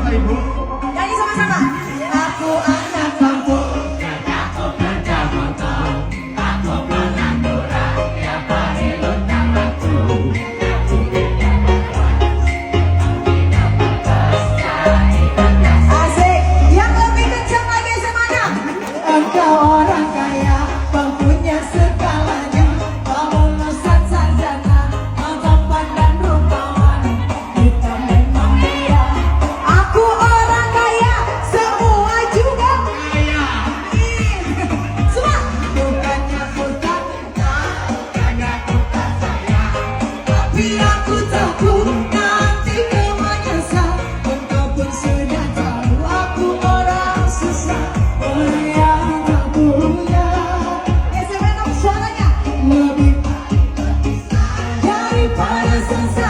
Bapak Ibu. Nyanyi sama-sama. Aku anak kampung. Aku kerja motor, aku pengangguran, tiap hari luntang waktu. Asik. Yang lebih kencang lagi semuanya. Engkau orang kaya, punya segalanya. Kamu lulusan sarjana, tampan dan rupawan. Kita memang dia. Aku orang kaya, semua juga kaya. Semua. Bukannya ku tak sayang, tapi aku takut nanti kau menyesal. Engkau pun sudah tahu aku orang susah, orang yang tak punya. Geser dong suaranya. Lebih daripada susah.